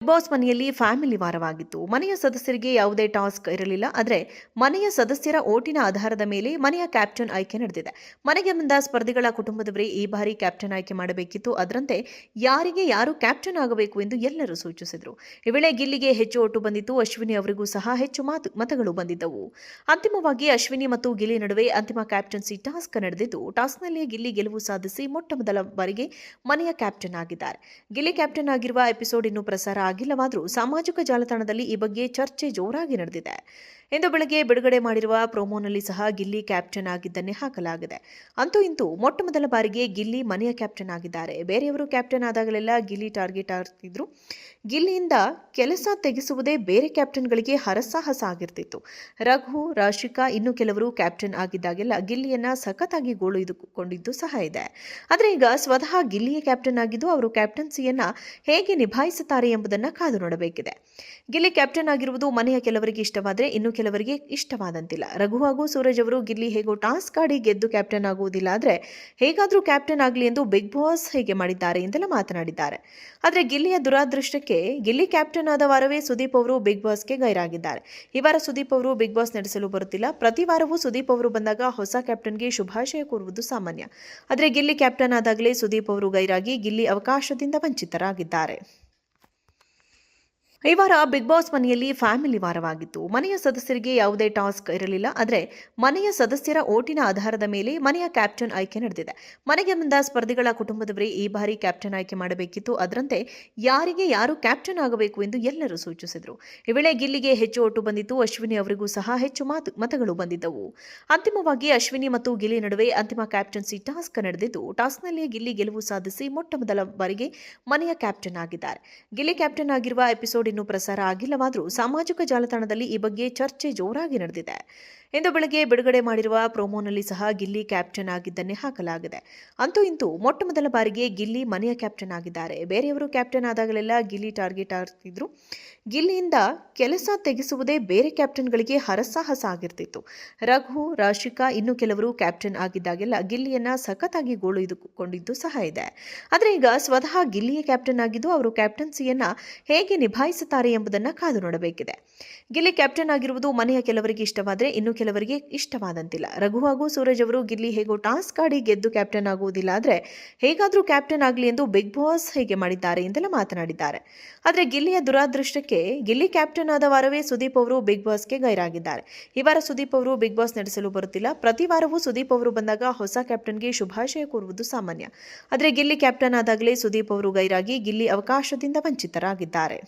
Boss ಮನೆಯಲ್ಲಿ family ವಾರವಾಗಿತ್ತು. ಮನೆಯ ಸದಸ್ಯರಿಗೆ ಯಾವುದೇ ಟಾಸ್ಕ್ ಇರಲಿಲ್ಲ. ಆದರೆ ಮನೆಯ ಸದಸ್ಯರ ಓಟಿನ ಆಧಾರದ ಮೇಲೆ ಮನೆಯ ಕ್ಯಾಪ್ಟನ್ ಆಯ್ಕೆ ನಡೆದಿದೆ. ಮನೆಗೆ ಬಂದ ಸ್ಪರ್ಧಿಗಳ ಕುಟುಂಬದವರೇ ಈ ಬಾರಿ ಕ್ಯಾಪ್ಟನ್ ಆಯ್ಕೆ ಮಾಡಬೇಕಿತ್ತು. ಅದರಂತೆ ಯಾರಿಗೆ ಯಾರು ಕ್ಯಾಪ್ಟನ್ ಆಗಬೇಕು ಎಂದು ಎಲ್ಲರೂ ಸೂಚಿಸಿದರು. ಈ ವೇಳೆ ಗಿಲ್ಲಿಗೆ ಹೆಚ್ಚು ಓಟು ಬಂದಿತ್ತು. ಅಶ್ವಿನಿ ಅವರಿಗೂ ಸಹ ಹೆಚ್ಚು ಮತಗಳು ಬಂದಿದ್ದವು. ಅಂತಿಮವಾಗಿ ಅಶ್ವಿನಿ ಮತ್ತು ಗಿಲ್ಲಿ ನಡುವೆ ಅಂತಿಮ ಕ್ಯಾಪ್ಟನ್ಸಿ ಟಾಸ್ಕ್ ನಡೆದಿದ್ದು, ಟಾಸ್ಕ್ನಲ್ಲಿ ಗಿಲ್ಲಿ ಗೆಲುವು ಸಾಧಿಸಿ ಮೊಟ್ಟಮೊದಲ ಬಾರಿಗೆ ಮನೆಯ ಕ್ಯಾಪ್ಟನ್ ಆಗಿದ್ದಾರೆ. ಗಿಲ್ಲಿ ಕ್ಯಾಪ್ಟನ್ ಆಗಿರುವ ಎಪಿಸೋಡ್ ಇನ್ನೂ ಪ್ರಸಾರ ಆಗಿಲ್ಲವಾದರೂ ಸಾಮಾಜಿಕ ಜಾಲತಾಣದಲ್ಲಿ ಈ ಬಗ್ಗೆ ಚರ್ಚೆ ಜೋರಾಗಿ ನಡೆದಿದೆ. ಇಂದು ಬೆಳಗ್ಗೆ ಬಿಡುಗಡೆ ಮಾಡಿರುವ ಪ್ರೋಮೋನಲ್ಲಿ ಸಹ ಗಿಲ್ಲಿ ಕ್ಯಾಪ್ಟನ್ ಆಗಿದ್ದನ್ನೇ ಹಾಕಲಾಗಿದೆ. ಅಂತೂ ಇಂತೂ ಮೊಟ್ಟಮೊದಲ ಬಾರಿಗೆ ಗಿಲ್ಲಿ ಮನೆಯ ಕ್ಯಾಪ್ಟನ್ ಆಗಿದ್ದಾರೆ. ಬೇರೆಯವರು ಕ್ಯಾಪ್ಟನ್ ಆದಾಗಲೆಲ್ಲ ಗಿಲ್ಲಿ ಟಾರ್ಗೆಟ್ ಆಗ್ತಿದ್ರು. ಗಿಲ್ಲಿಯಿಂದ ಕೆಲಸ ತೆಗೆಸುವುದೇ ಬೇರೆ ಕ್ಯಾಪ್ಟನ್ಗಳಿಗೆ ಹರಸಾಹಸ ಆಗಿರ್ತಿತ್ತು. ರಘು, ರಾಶಿಕಾ ಇನ್ನು ಕೆಲವರು ಕ್ಯಾಪ್ಟನ್ ಆಗಿದ್ದಾಗೆಲ್ಲ ಗಿಲ್ಲಿಯನ್ನ ಸಖತ್ತಾಗಿ ಗೋಳುಕೊಂಡಿದ್ದು ಸಹ ಇದೆ. ಆದರೆ ಈಗ ಸ್ವತಃ ಗಿಲ್ಲಿಯೇ ಕ್ಯಾಪ್ಟನ್ ಆಗಿದ್ದು ಅವರು ಕ್ಯಾಪ್ಟನ್ಸಿಯನ್ನ ಹೇಗೆ ನಿಭಾಯಿಸುತ್ತಾರೆ ಎಂಬುದನ್ನು ಕಾದು ನೋಡಬೇಕಿದೆ. ಗಿಲ್ಲಿ ಕ್ಯಾಪ್ಟನ್ ಆಗಿರುವುದು ಮನೆಯ ಕೆಲವರಿಗೆ ಇಷ್ಟವಾದರೆ ಇನ್ನು ಕೆಲವರಿಗೆ ಇಷ್ಟವಾದಂತಿಲ್ಲ. ರಘು ಹಾಗೂ ಸೂರಜ್ ಅವರು ಗಿಲ್ಲಿ ಹೇಗೋ ಟಾಸ್ಕ್ ಆಡಿ ಗೆದ್ದು ಕ್ಯಾಪ್ಟನ್ ಆಗುವುದಿಲ್ಲ, ಆದರೆ ಹೇಗಾದರೂ ಕ್ಯಾಪ್ಟನ್ ಆಗಲಿ ಎಂದು ಬಿಗ್ ಬಾಸ್ ಹೇಗೆ ಮಾಡಿದ್ದಾರೆ ಎಂದೆಲ್ಲ ಮಾತನಾಡಿದ್ದಾರೆ. ಆದರೆ ಗಿಲ್ಲಿಯ ದುರಾದೃಷ್ಟಕ್ಕೆ ಗಿಲ್ಲಿ ಕ್ಯಾಪ್ಟನ್ ಆದ ವಾರವೇ ಸುದೀಪ್ ಅವರು ಬಿಗ್ ಬಾಸ್ಗೆ ಗೈರಾಗಿದ್ದಾರೆ. ಈ ವಾರ ಸುದೀಪ್ ಅವರು ಬಿಗ್ ಬಾಸ್ ನಡೆಸಲು ಬರುತ್ತಿಲ್ಲ. ಪ್ರತಿ ವಾರವೂ ಸುದೀಪ್ ಅವರು ಬಂದಾಗ ಹೊಸ ಕ್ಯಾಪ್ಟನ್ಗೆ ಶುಭಾಶಯ ಕೋರುವುದು ಸಾಮಾನ್ಯ. ಆದರೆ ಗಿಲ್ಲಿ ಕ್ಯಾಪ್ಟನ್ ಆದಾಗಲೇ ಸುದೀಪ್ ಅವರು ಗೈರಾಗಿ ಗಿಲ್ಲಿ ಅವಕಾಶದಿಂದ ವಂಚಿತರಾಗಿದ್ದಾರೆ. ಈ ವಾರ ಬಿಗ್ ಬಾಸ್ ಮನೆಯಲ್ಲಿ ಫ್ಯಾಮಿಲಿ ವಾರವಾಗಿತ್ತು. ಮನೆಯ ಸದಸ್ಯರಿಗೆ ಯಾವುದೇ ಟಾಸ್ಕ್ ಇರಲಿಲ್ಲ. ಆದರೆ ಮನೆಯ ಸದಸ್ಯರ ಓಟಿನ ಆಧಾರದ ಮೇಲೆ ಮನೆಯ ಕ್ಯಾಪ್ಟನ್ ಆಯ್ಕೆ ನಡೆದಿದೆ. ಮನೆಗೆ ಬಂದ ಸ್ಪರ್ಧಿಗಳ ಕುಟುಂಬದವರೇ ಈ ಬಾರಿ ಕ್ಯಾಪ್ಟನ್ ಆಯ್ಕೆ ಮಾಡಬೇಕಿತ್ತು. ಅದರಂತೆ ಯಾರಿಗೆ ಯಾರು ಕ್ಯಾಪ್ಟನ್ ಆಗಬೇಕು ಎಂದು ಎಲ್ಲರೂ ಸೂಚಿಸಿದರು. ಈ ವೇಳೆ ಗಿಲ್ಲಿಗೆ ಹೆಚ್ಚು ಓಟು ಬಂದಿತ್ತು. ಅಶ್ವಿನಿ ಅವರಿಗೂ ಸಹ ಹೆಚ್ಚು ಮತಗಳು ಬಂದಿದ್ದವು. ಅಂತಿಮವಾಗಿ ಅಶ್ವಿನಿ ಮತ್ತು ಗಿಲ್ಲಿ ನಡುವೆ ಅಂತಿಮ ಕ್ಯಾಪ್ಟನ್ಸಿ ಟಾಸ್ಕ್ ನಡೆದಿದ್ದು, ಟಾಸ್ಕ್ನಲ್ಲಿ ಗಿಲ್ಲಿ ಗೆಲುವು ಸಾಧಿಸಿ ಮೊಟ್ಟಮೊದಲ ಬಾರಿಗೆ ಮನೆಯ ಕ್ಯಾಪ್ಟನ್ ಆಗಿದ್ದಾರೆ. ಗಿಲ್ಲಿ ಕ್ಯಾಪ್ಟನ್ ಆಗಿರುವ ಎಪಿಸೋಡ್ ಇನ್ನೂ ಪ್ರಸಾರ ಆಗಿಲ್ಲವಾದರೂ ಸಾಮಾಜಿಕ ಜಾಲತಾಣದಲ್ಲಿ ಈ ಬಗ್ಗೆ ಚರ್ಚೆ ಜೋರಾಗಿ ನಡೆದಿದೆ. ಇಂದು ಬೆಳಗ್ಗೆ ಬಿಡುಗಡೆ ಮಾಡಿರುವ ಪ್ರೋಮೋನಲ್ಲಿ ಸಹ ಗಿಲ್ಲಿ ಕ್ಯಾಪ್ಟನ್ ಆಗಿದ್ದನ್ನೇ ಹಾಕಲಾಗಿದೆ. ಅಂತೂ ಇಂತೂ ಮೊಟ್ಟಮೊದಲ ಬಾರಿಗೆ ಗಿಲ್ಲಿ ಮನೆಯ ಕ್ಯಾಪ್ಟನ್ ಆಗಿದ್ದಾರೆ. ಬೇರೆಯವರು ಕ್ಯಾಪ್ಟನ್ ಆದಾಗಲೆಲ್ಲ ಗಿಲ್ಲಿ ಟಾರ್ಗೆಟ್ ಆಗ್ತಿದ್ರು. ಗಿಲ್ಲಿಯಿಂದ ಕೆಲಸ ತೆಗೆಸುವುದೇ ಬೇರೆ ಕ್ಯಾಪ್ಟನ್ಗಳಿಗೆ ಹರಸಾಹಸ ಆಗಿರ್ತಿತ್ತು. ರಘು, ರಾಶಿಕಾ ಇನ್ನು ಕೆಲವರು ಕ್ಯಾಪ್ಟನ್ ಆಗಿದ್ದಾಗೆಲ್ಲ ಗಿಲ್ಲಿಯನ್ನ ಸಖತ್ತಾಗಿ ಗೋಳುಕೊಂಡಿದ್ದು ಸಹ ಇದೆ. ಆದರೆ ಈಗ ಸ್ವತಃ ಗಿಲ್ಲಿಯೇ ಕ್ಯಾಪ್ಟನ್ ಆಗಿದ್ದು ಅವರು ಕ್ಯಾಪ್ಟನ್ಸಿಯನ್ನ ಹೇಗೆ ನಿಭಾಯಿಸುತ್ತಾರೆ ಎಂಬುದನ್ನು ಕಾದು ನೋಡಬೇಕಿದೆ. ಗಿಲ್ಲಿ ಕ್ಯಾಪ್ಟನ್ ಆಗಿರುವುದು ಮನೆಯ ಕೆಲವರಿಗೆ ಇಷ್ಟವಾದರೆ ಇನ್ನು ಕೆಲವರಿಗೆ ಇಷ್ಟವಾದಂತಿಲ್ಲ. ರಘು ಹಾಗೂ ಸೂರಜ್ ಅವರು ಗಿಲ್ಲಿ ಹೇಗೋ ಟಾಸ್ಕ್ ಆಡಿ ಗೆದ್ದು ಕ್ಯಾಪ್ಟನ್ ಆಗುವುದಿಲ್ಲ, ಆದರೆ ಹೇಗಾದರೂ ಕ್ಯಾಪ್ಟನ್ ಆಗಲಿ ಎಂದು ಬಿಗ್ ಬಾಸ್ ಹೇಗೆ ಮಾಡಿದ್ದಾರೆ ಎಂದೆಲ್ಲ ಮಾತನಾಡಿದ್ದಾರೆ. ಆದರೆ ಗಿಲ್ಲಿಯ ದುರಾದೃಷ್ಟಕ್ಕೆ ಗಿಲ್ಲಿ ಕ್ಯಾಪ್ಟನ್ ಆದ ವಾರವೇ ಸುದೀಪ್ ಅವರು ಬಿಗ್ ಬಾಸ್ಗೆ ಗೈರಾಗಿದ್ದಾರೆ. ಈ ವಾರ ಸುದೀಪ್ ಅವರು ಬಿಗ್ ಬಾಸ್ ನಡೆಸಲು ಬರುತ್ತಿಲ್ಲ. ಪ್ರತಿ ವಾರವೂ ಸುದೀಪ್ ಅವರು ಬಂದಾಗ ಹೊಸ ಕ್ಯಾಪ್ಟನ್ಗೆ ಶುಭಾಶಯ ಕೋರುವುದು ಸಾಮಾನ್ಯ. ಆದರೆ ಗಿಲ್ಲಿ ಕ್ಯಾಪ್ಟನ್ ಆದಾಗಲೇ ಸುದೀಪ್ ಅವರು ಗೈರಾಗಿ ಗಿಲ್ಲಿ ಅವಕಾಶದಿಂದ ವಂಚಿತರಾಗಿದ್ದಾರೆ.